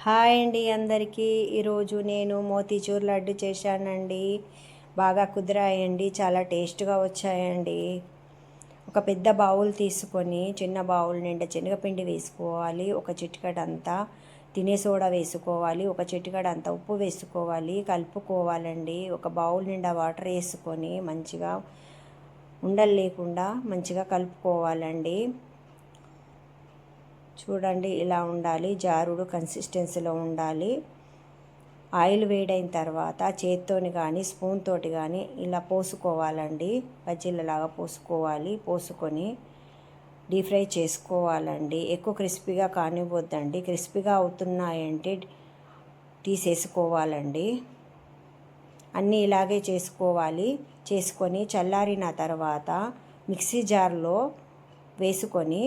Hi అండి అందరికీ. ఈరోజు నేను మోతీచూర్ లడ్డు చేశానండి. బాగా కుదిరాయండి, చాలా టేస్ట్గా వచ్చాయండి. ఒక పెద్ద బౌల్ తీసుకొని చిన్న బౌల్ నిండా శనగపిండి వేసుకోవాలి. ఒక చిటికెడంతా తినే సోడా వేసుకోవాలి. ఒక చిటికెడంతా ఉప్పు వేసుకోవాలి. కలుపుకోవాలండి. ఒక బౌల్ నిండా వాటర్ వేసుకొని మంచిగా ఉండలు లేకుండా మంచిగా కలుపుకోవాలండి. చూడండి, ఇలా ఉండాలి. జారుడు కన్సిస్టెన్సీలో ఉండాలి. ఆయిల్ వేడైన తర్వాత చేత్తోని కానీ స్పూన్ తోటి కానీ ఇలా పోసుకోవాలండి. బజ్జీలలాగా పోసుకొని డీప్ ఫ్రై చేసుకోవాలండి. ఎక్కువ క్రిస్పీగా కానివ్వద్దండి. క్రిస్పీగా అవుతున్నాయంటే తీసేసుకోవాలండి. అన్నీ ఇలాగే చేసుకొని చల్లారిన తర్వాత మిక్సీ జార్లో వేసుకొని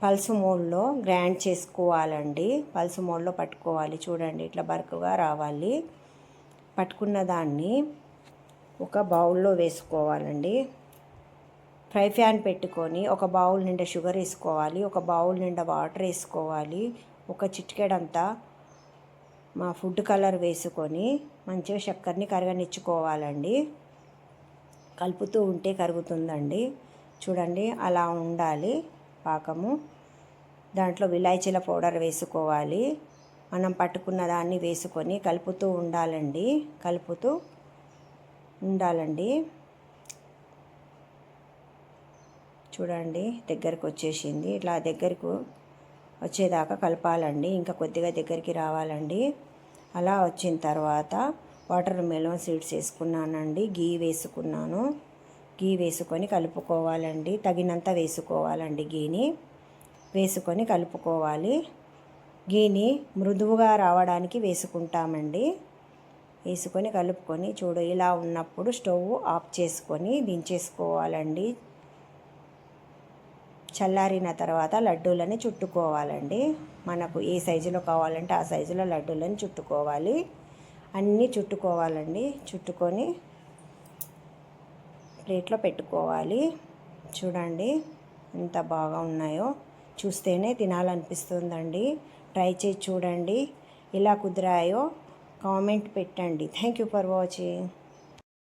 పల్సు మోడ్లో గ్రైండ్ చేసుకోవాలండి. పల్సు మోడ్లో పట్టుకోవాలి. చూడండి, ఇట్లా బరకుగా రావాలి. పట్టుకున్న దాన్ని ఒక బౌల్లో వేసుకోవాలండి. ఫ్రై ప్యాన్ పెట్టుకొని ఒక బౌల్ నిండా షుగర్ వేసుకోవాలి. ఒక బౌల్ నిండా వాటర్ వేసుకోవాలి. ఒక చిటికెడంతా మా ఫుడ్ కలర్ వేసుకొని మంచిగా చక్కెరని కరగనిచ్చుకోవాలండి. కలుపుతూ ఉంటే కరుగుతుందండి. చూడండి, అలా ఉండాలి పాకము. దాంట్లో విలాయచీల పౌడర్ వేసుకోవాలి. మనం పట్టుకున్న దాన్ని వేసుకొని కలుపుతూ ఉండాలండి. చూడండి, దగ్గరకు వచ్చేసింది. ఇట్లా దగ్గరకు వచ్చేదాకా కలపాలండి. ఇంకా కొద్దిగా దగ్గరికి రావాలండి. అలా వచ్చిన తర్వాత వాటర్ మెలోన్ సీడ్స్ వేసుకున్నానండి. గీ వేసుకొని కలుపుకోవాలండి. తగినంత వేసుకోవాలండి. గీని వేసుకొని కలుపుకోవాలి. గీని మృదువుగా రావడానికి వేసుకుంటామండి. వేసుకొని కలుపుకొని ఇలా ఉన్నప్పుడు స్టవ్ ఆఫ్ చేసుకొని దించేసుకోవాలండి. చల్లారిన తర్వాత లడ్డూలని చుట్టుకోవాలండి. మనకు ఏ సైజులో కావాలంటే ఆ సైజులో లడ్డూలని చుట్టుకోవాలి. అన్నీ చుట్టుకోవాలండి. చుట్టుకొని ప్లేట్లో పెట్టుకోవాలి. చూడండి ఎంత బాగా ఉన్నాయో, చూస్తేనే తినాలనిపిస్తుందండి. ట్రై చేసి చూడండి. ఎలా కుదిరాయో కామెంట్ పెట్టండి. Thank you for watching.